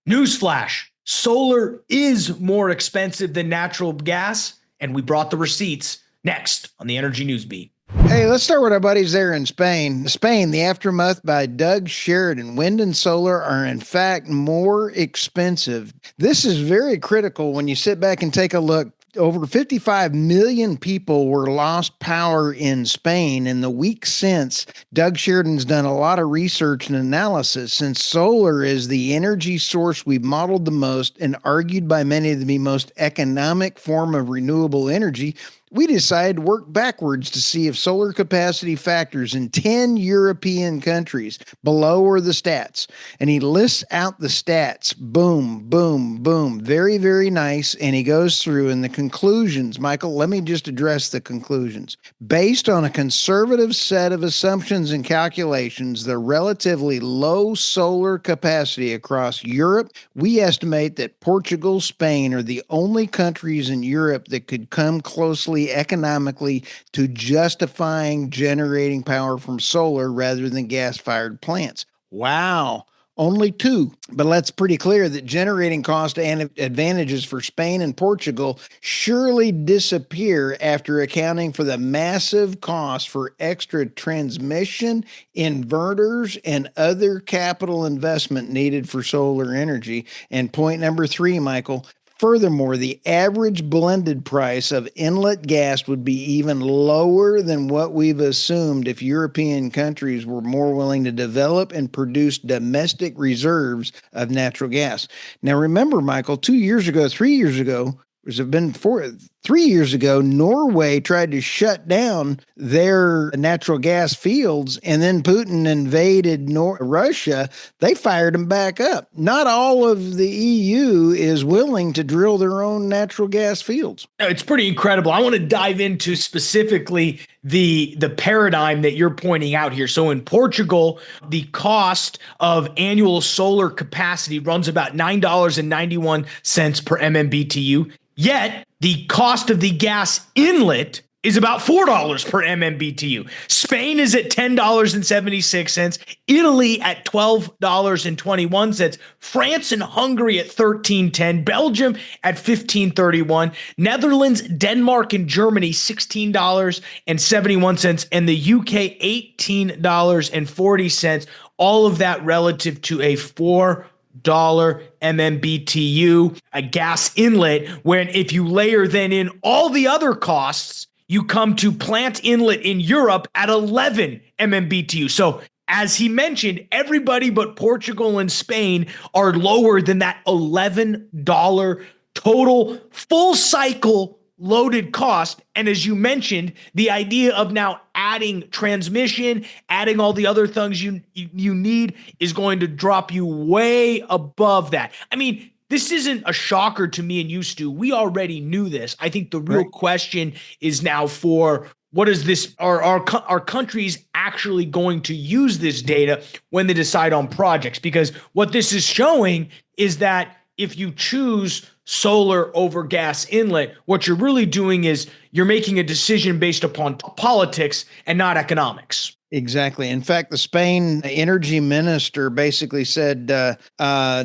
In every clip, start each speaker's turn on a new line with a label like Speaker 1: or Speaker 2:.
Speaker 1: Newsflash, solar is more expensive than natural gas, and we brought the receipts next on the Energy News Beat.
Speaker 2: Hey, let's start with our buddies there in Spain. Spain, The Aftermath by Doug Sheridan. Wind and solar are in fact more expensive. This is very critical when you sit back and take a look. Over 55 million people were lost power in Spain in the week since. Doug Sheridan's done a lot of research and analysis. Since solar is the energy source we've modeled the most and argued by many to be most economic form of renewable energy, we decided to work backwards to see if solar capacity factors in 10 European countries. Below are the stats. And he lists out the stats. Boom, boom, boom. Very, very nice. And he goes through in the conclusions. Michael, let me just address the conclusions. Based on a conservative set of assumptions and calculations, the relatively low solar capacity across Europe, we estimate that Portugal, Spain are the only countries in Europe that could come closely economically to justifying generating power from solar rather than gas-fired plants. Wow. Only two, but that's pretty clear that generating cost and advantages for Spain and Portugal surely disappear after accounting for the massive cost for extra transmission, inverters, and other capital investment needed for solar energy. And point number three, Michael, furthermore, the average blended price of inlet gas would be even lower than what we've assumed if European countries were more willing to develop and produce domestic reserves of natural gas. Now, remember, Michael, 3 years ago, Norway tried to shut down their natural gas fields, and then Putin invaded Russia. They fired them back up. Not all of the EU is willing to drill their own natural gas fields.
Speaker 1: It's pretty incredible. I want to dive into specifically the paradigm that you're pointing out here. So in Portugal, the cost of annual solar capacity runs about $9.91 per MMBTU. Yet the cost of the gas inlet is about $4 per MMBTU. Spain is at $10.76, Italy at $12.21, France and Hungary at $13.10, Belgium at $15.31, Netherlands, Denmark, and Germany $16.71, and the UK $18.40. All of that relative to a $4 MMBTU, a gas inlet, when if you layer then in all the other costs, you come to plant inlet in Europe at 11 MMBTU. So as he mentioned, everybody but Portugal and Spain are lower than that $11 total full cycle loaded cost. And as you mentioned, the idea of now adding transmission, adding all the other things you need is going to drop you way above that. I mean, this isn't a shocker to me and you, Stu. We already knew this. I think the real question is now for what is this? Are countries actually going to use this data when they decide on projects? Because what this is showing is that if you choose solar over gas inlet, what you're really doing is you're making a decision based upon politics and not economics.
Speaker 2: Exactly. In fact, the Spain energy minister basically said, no, how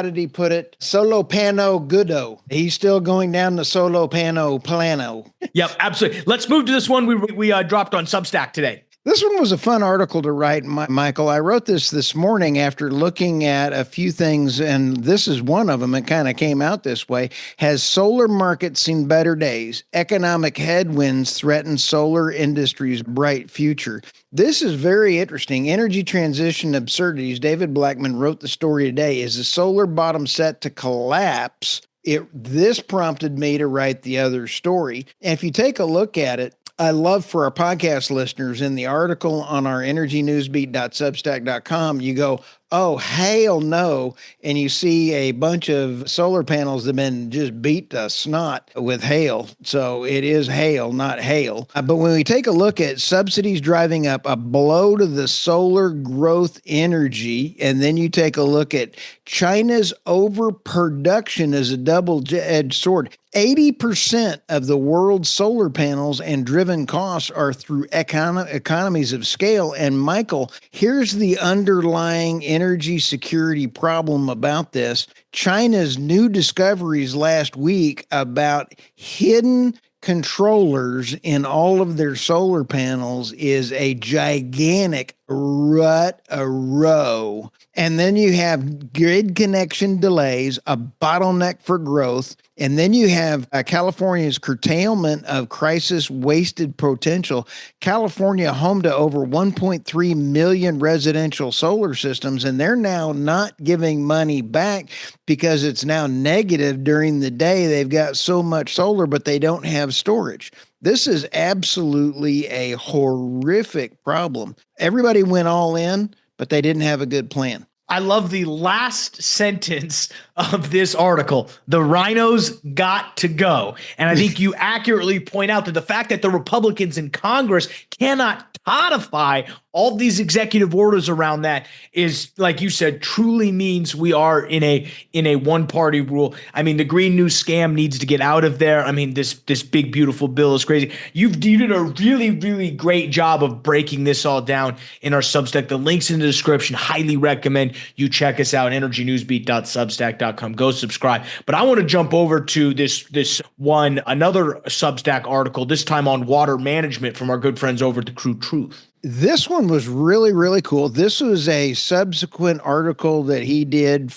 Speaker 2: did he put it? Solo pano goodo. He's still going down the solo pano plano.
Speaker 1: Yep, absolutely. Let's move to this one we dropped on Substack today.
Speaker 2: This one was a fun article to write, Michael. I wrote this morning after looking at a few things, and this is one of them. It kind of came out this way. Has solar market seen better days? Economic headwinds threaten solar industry's bright future. This is very interesting. Energy transition absurdities. David Blackman wrote the story today. Is the solar bottom set to collapse? This prompted me to write the other story. And if you take a look at it, I love for our podcast listeners in the article on our energynewsbeat.substack.com, you go, oh, hell no. And you see a bunch of solar panels that have been just beat to snot with hail. So it is hail, not hail. But when we take a look at subsidies driving up, a blow to the solar growth energy, and then you take a look at China's overproduction as a double-edged sword. 80% of the world's solar panels and driven costs are through economies of scale. And Michael, here's the underlying energy energy security problem about this. China's new discoveries last week about hidden controllers in all of their solar panels is a gigantic rut, a row. And then you have grid connection delays, a bottleneck for growth. And then you have California's curtailment of crisis wasted potential. California, home to over 1.3 million residential solar systems, and they're now not giving money back because it's now negative during the day. They've got so much solar, but they don't have storage. This is absolutely a horrific problem. Everybody went all in, but they didn't have a good plan.
Speaker 1: I love the last sentence of this article. The rhinos got to go. And I think you accurately point out that the fact that the Republicans in Congress cannot codify all these executive orders around that is, like you said, truly means we are in a one-party rule. I mean, the green new scam needs to get out of there. I mean, this big, beautiful bill is crazy. You did a really, really great job of breaking this all down in our Substack. The link's in the description. Highly recommend you check us out, energynewsbeat.substack.com. Go subscribe. But I want to jump over to this one, another Substack article, this time on water management from our good friends over at the Crude Truth.
Speaker 2: This one was really, really cool. This was a subsequent article that he did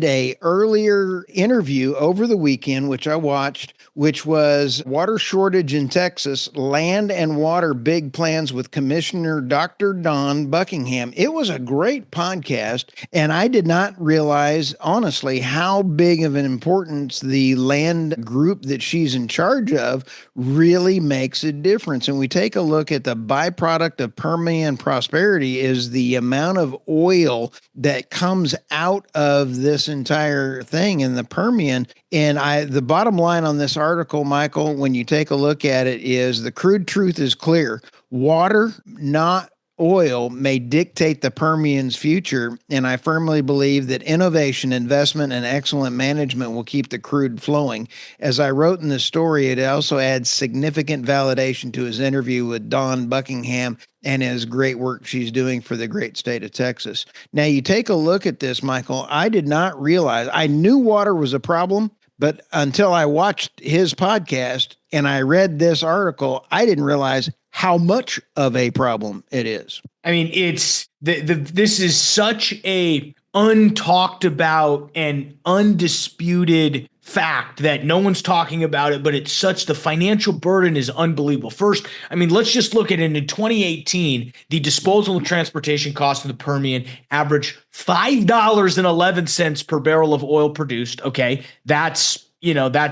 Speaker 2: a earlier interview over the weekend, which I watched, which was water shortage in Texas, land and water big plans with Commissioner Dr. Don Buckingham. It was a great podcast, and I did not realize, honestly, how big of an importance the land group that she's in charge of really makes a difference. And we take a look at the byproduct of Permian prosperity is the amount of oil that comes out of this entire thing in the Permian. And the bottom line on this article, Michael, when you take a look at it, is the crude truth is clear. Water, not oil, may dictate the Permian's future, and I firmly believe that innovation, investment, and excellent management will keep the crude flowing. As I wrote in the story, it also adds significant validation to his interview with Dawn Buckingham and his great work she's doing for the great state of Texas. Now, you take a look at this, Michael, I did not realize, I knew water was a problem, but until I watched his podcast and I read this article, I didn't realize how much of a problem it is.
Speaker 1: I mean, it's this is such a untalked about and undisputed fact that no one's talking about it, but the financial burden is unbelievable. First, I mean, let's just look at it. In 2018, the disposal and transportation cost of the Permian averaged $5.11 per barrel of oil produced. Okay. That's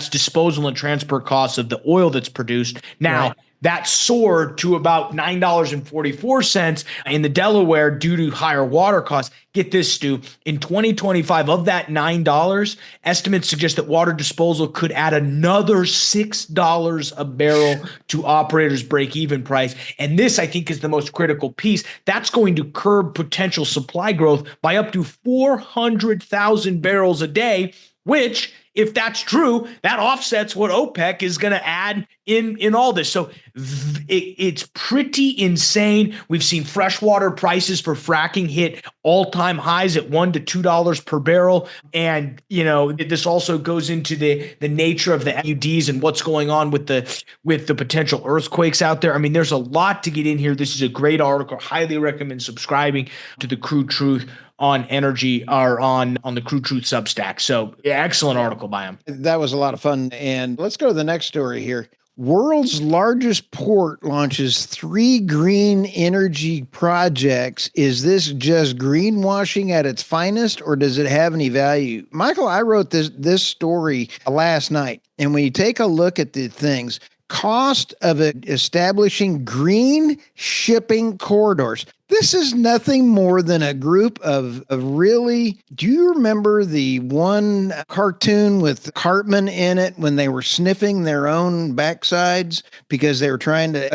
Speaker 1: disposal and transport costs of the oil that's produced. Now, right. That soared to about $9.44 in the Delaware due to higher water costs. Get this, Stu. In 2025, of that $9, estimates suggest that water disposal could add another $6 a barrel to operators' break-even price. And this, I think, is the most critical piece. That's going to curb potential supply growth by up to 400,000 barrels a day, which, if that's true, that offsets what OPEC is going to add in all this. So it's pretty insane. We've seen freshwater prices for fracking hit all-time highs at $1 to $2 per barrel. And, this also goes into the nature of the FUDs and what's going on with the potential earthquakes out there. I mean, there's a lot to get in here. This is a great article. Highly recommend subscribing to the Crude Truth on energy or on the Crude Truth Substack. So excellent article by him.
Speaker 2: That was a lot of fun. And let's go to the next story here. World's largest port launches 3 green energy projects. Is this just greenwashing at its finest, or does it have any value? Michael, I wrote this story last night. And when you take a look at the things, cost of establishing green shipping corridors. This is nothing more than a group of really, do you remember the one cartoon with Cartman in it when they were sniffing their own backsides because they were trying to,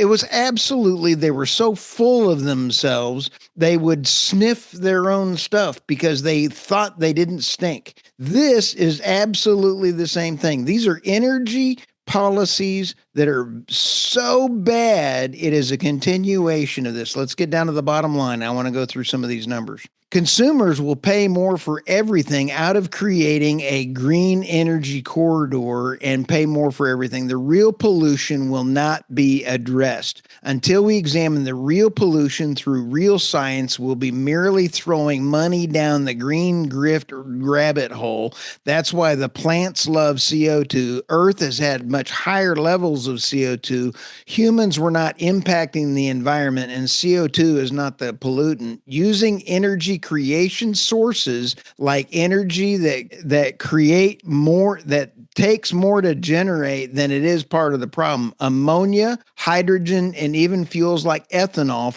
Speaker 2: it was absolutely, they were so full of themselves, they would sniff their own stuff because they thought they didn't stink. This is absolutely the same thing. These are energy policies that are so bad, it is a continuation of this. Let's get down to the bottom line. I want to go through some of these numbers. Consumers will pay more for everything out of creating a green energy corridor and pay more for everything. The real pollution will not be addressed. Until we examine the real pollution through real science, we'll be merely throwing money down the green grift or rabbit hole. That's why the plants love CO2. Earth has had much higher levels of CO2. Humans were not impacting the environment, and CO2 is not the pollutant. Using energy creation sources like energy that create more, that takes more to generate than it is part of the problem. Ammonia, hydrogen, and even fuels like ethanol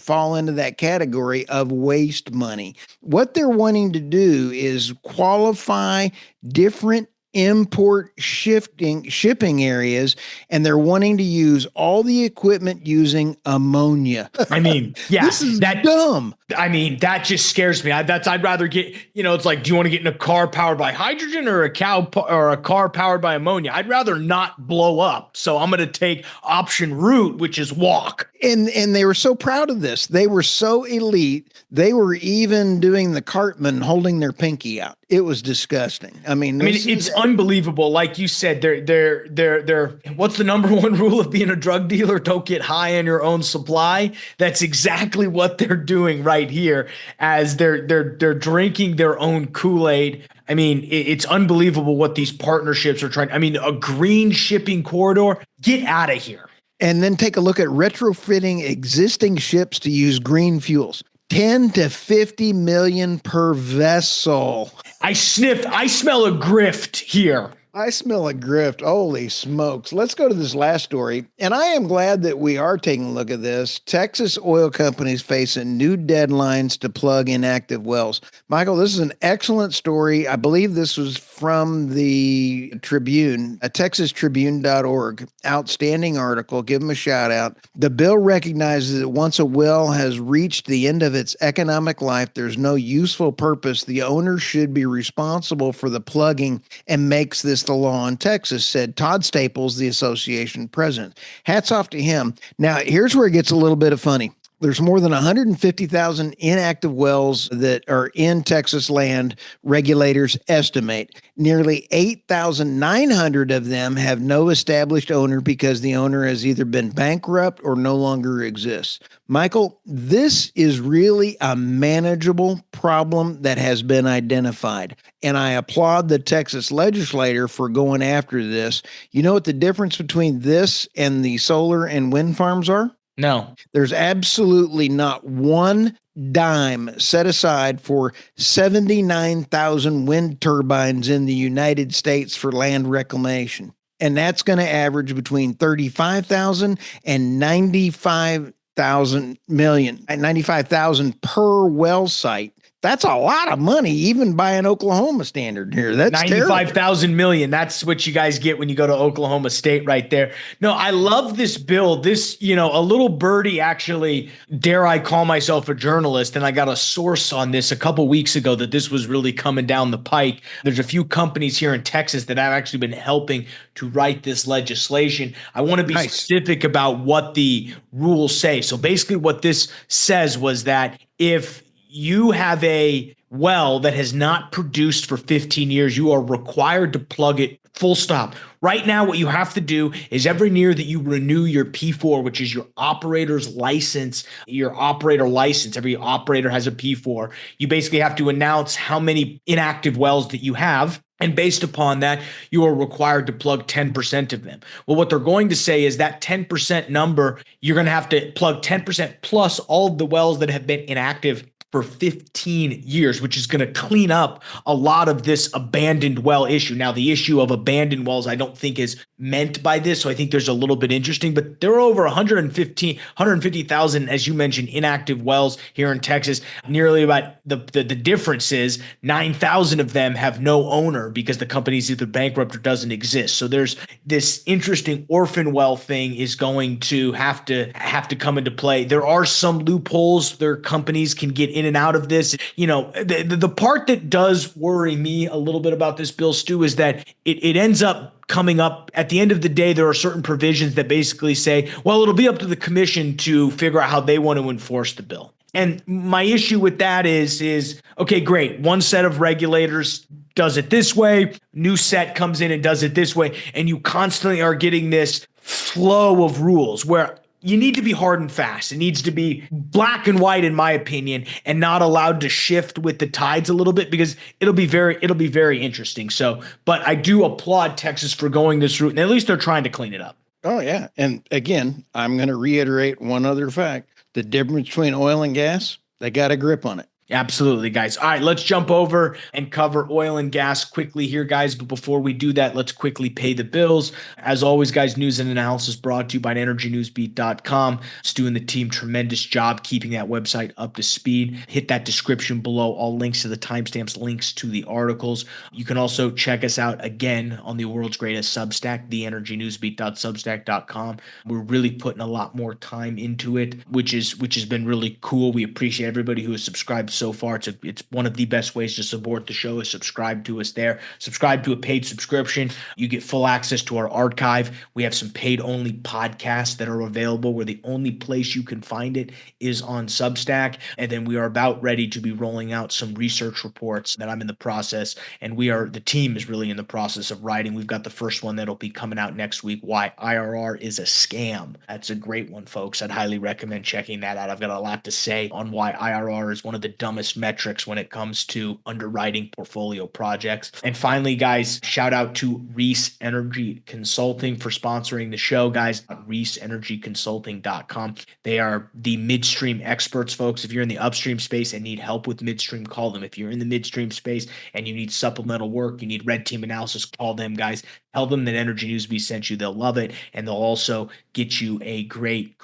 Speaker 2: fall into that category of waste money. What they're wanting to do is qualify different import shipping areas, and they're wanting to use all the equipment using ammonia.
Speaker 1: I mean, yeah,
Speaker 2: this is dumb.
Speaker 1: I mean, that just scares me. I'd rather get, it's like, do you want to get in a car powered by hydrogen or a car powered by ammonia? I'd rather not blow up. So I'm going to take option root, which is walk.
Speaker 2: And they were so proud of this. They were so elite. They were even doing the Cartman holding their pinky out. It was disgusting. I mean,
Speaker 1: it's unbelievable. Like you said, they're what's the number one rule of being a drug dealer? Don't get high on your own supply. That's exactly what they're doing right here, as they're drinking their own Kool-Aid. I mean, it's unbelievable what these partnerships are trying. I mean, a green shipping corridor, get out of here.
Speaker 2: And then take a look at retrofitting existing ships to use green fuels. 10 to 50 million per vessel.
Speaker 1: I smell a grift here.
Speaker 2: I smell a grift. Holy smokes. Let's go to this last story. And I am glad that we are taking a look at this. Texas oil companies facing new deadlines to plug inactive wells. Michael, this is an excellent story. I believe this was from the Tribune, texastribune.org. Outstanding article. Give them a shout out. The bill recognizes that once a well has reached the end of its economic life, there's no useful purpose. The owner should be responsible for the plugging and makes this the law in Texas, said Todd Staples, the association president. Hats off to him. Now, here's where it gets a little bit of funny. There's more than 150,000 inactive wells that are in Texas land, regulators estimate. Nearly 8,900 of them have no established owner because the owner has either been bankrupt or no longer exists. Michael, this is really a manageable problem that has been identified. And I applaud the Texas legislator for going after this. You know what the difference between this and the solar and wind farms are?
Speaker 1: No.
Speaker 2: There's absolutely not one dime set aside for 79,000 wind turbines in the United States for land reclamation. And that's going to average between 35,000 and 95,000 per well site. That's a lot of money, even by an Oklahoma standard here. That's
Speaker 1: 95,000 million. That's what you guys get when you go to Oklahoma State right there. No, I love this bill. This, a little birdie actually, dare I call myself a journalist, and I got a source on this a couple weeks ago that this was really coming down the pike. There's a few companies here in Texas that have actually been helping to write this legislation. I want to be specific about what the rules say. So basically what this says was that if you have a well that has not produced for 15 years, you are required to plug it, full stop. Right now, what you have to do is every year that you renew your P4, which is your operator's license, your operator license, every operator has a P4. You basically have to announce how many inactive wells that you have. And based upon that, you are required to plug 10% of them. Well, what they're going to say is that 10% number, you're going to have to plug 10% plus all of the wells that have been inactive for 15 years, which is going to clean up a lot of this abandoned well issue. Now, the issue of abandoned wells, I don't think is meant by this. So I think there's a little bit interesting, but there are over 150,000, as you mentioned, inactive wells here in Texas. Nearly about the difference is 9,000 of them have no owner because the company's either bankrupt or doesn't exist. So there's this interesting orphan well thing is going to have to come into play. There are some loopholes. Their companies can get in and out of this. The part that does worry me a little bit about this bill, Stu, is that it ends up coming up at the end of the day. There are certain provisions that basically say, well, it'll be up to the commission to figure out how they want to enforce the bill. And my issue with that is okay, great. One set of regulators does it this way, new set comes in and does it this way, and you constantly are getting this flow of rules where you need to be hard and fast. It needs to be black and white, in my opinion, and not allowed to shift with the tides a little bit, because it'll be very interesting. So, but I do applaud Texas for going this route, and at least they're trying to clean it up.
Speaker 2: Oh, yeah. And again, I'm going to reiterate one other fact. The difference between oil and gas, they got a grip on it.
Speaker 1: Absolutely, guys. All right, let's jump over and cover oil and gas quickly here, guys. But before we do that, let's quickly pay the bills. As always, guys, news and analysis brought to you by energynewsbeat.com. Stu and the team, tremendous job keeping that website up to speed. Hit that description below. All links to the timestamps, links to the articles. You can also check us out again on the world's greatest Substack, theenergynewsbeat.substack.com. We're really putting a lot more time into it, which has been really cool. We appreciate everybody who has subscribed so far. It's one of the best ways to support the show is subscribe to us there. Subscribe to a paid subscription. You get full access to our archive. We have some paid only podcasts that are available, where the only place you can find it is on Substack. And then we are about ready to be rolling out some research reports that I'm in the process, and the team is really in the process of writing. We've got the first one that'll be coming out next week, Why IRR is a Scam. That's a great one, folks. I'd highly recommend checking that out. I've got a lot to say on why IRR is one of the dumbest metrics when it comes to underwriting portfolio projects. And finally, guys, shout out to Reese Energy Consulting for sponsoring the show, guys. ReeseEnergyConsulting.com. They are the midstream experts, folks. If you're in the upstream space and need help with midstream, call them. If you're in the midstream space and you need supplemental work, you need red team analysis, call them, guys. Tell them that Energy Newsbeat sent you. They'll love it, and they'll also get you a great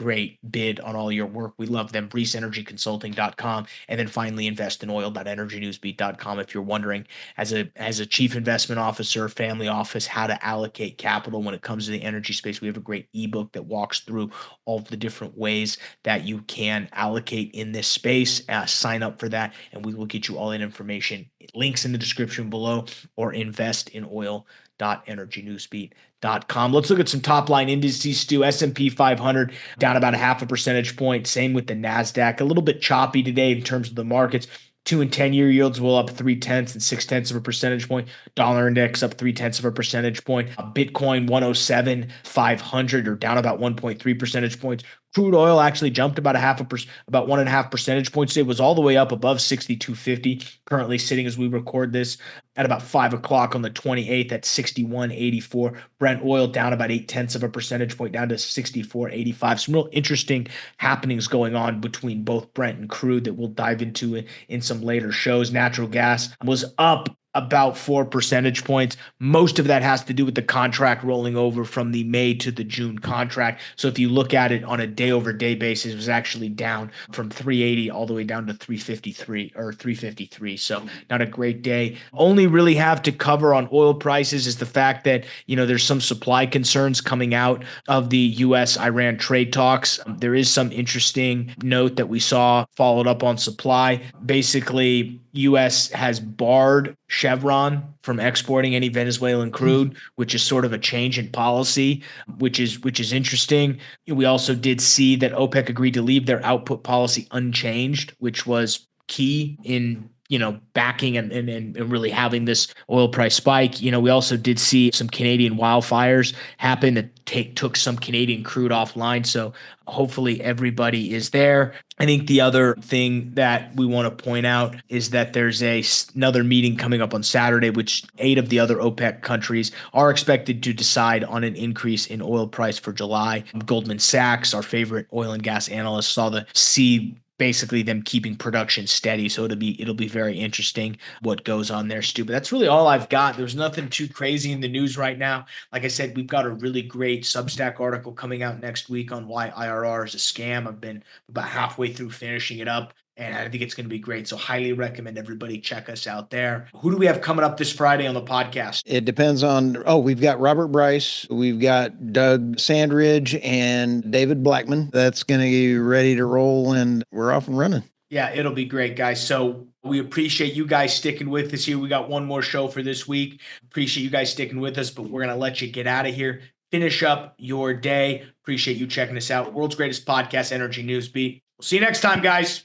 Speaker 1: bid on all your work. We love them. ReeseEnergyConsulting.com. And then finally, investinOil.energynewsbeat.com. If you're wondering, as a chief investment officer, family office, how to allocate capital when it comes to the energy space, we have a great ebook that walks through all of the different ways that you can allocate in this space. Sign up for that, and we will get you all that information. Links in the description below, or investinOil.energynewsbeat.com. Let's look at some top line indices, Stu. S&P 500 down about a half a percentage point. Same with the NASDAQ. A little bit choppy today in terms of the markets. 2 and 10-year yields will up 0.3 and 0.6 of a percentage point. Dollar index up 0.3 of a percentage point. Bitcoin 107,500 or down about 1.3 percentage points. Crude oil actually jumped about about 1.5 percentage points. It was all the way up above 62.50. Currently sitting as we record this at about 5 o'clock on the 28th at 61.84. Brent oil down about 0.8 of a percentage point, down to 64.85. Some real interesting happenings going on between both Brent and crude that we'll dive into in some later shows. Natural gas was up about 4 percentage points. Most of that has to do with the contract rolling over from the May to the June contract. So if you look at it on a day-over-day basis, it was actually down from 380 all the way down to 353. So not a great day. Only really have to cover on oil prices is the fact that, there's some supply concerns coming out of the U.S.-Iran trade talks. There is some interesting note that we saw followed up on supply. Basically, U.S. has barred Chevron from exporting any Venezuelan crude, which is sort of a change in policy, which is interesting. We also did see that OPEC agreed to leave their output policy unchanged, which was key in backing and really having this oil price spike. We also did see some Canadian wildfires happen that took some Canadian crude offline. So hopefully everybody is there. I think the other thing that we want to point out is that there's another meeting coming up on Saturday, which 8 of the other OPEC countries are expected to decide on an increase in oil price for July. Goldman Sachs, our favorite oil and gas analyst, see basically them keeping production steady. So it'll be very interesting what goes on there, Stu. But that's really all I've got. There's nothing too crazy in the news right now. Like I said, we've got a really great Substack article coming out next week on why IRR is a scam. I've been about halfway through finishing it up, and I think it's going to be great. So highly recommend everybody check us out there. Who do we have coming up this Friday on the podcast?
Speaker 2: It depends on, we've got Robert Bryce, we've got Doug Sandridge, and David Blackman. That's going to be ready to roll, and we're off and running.
Speaker 1: Yeah, it'll be great, guys. So we appreciate you guys sticking with us here. We got one more show for this week. Appreciate you guys sticking with us, but we're going to let you get out of here. Finish up your day. Appreciate you checking us out. World's greatest podcast, Energy News Beat. We'll see you next time, guys.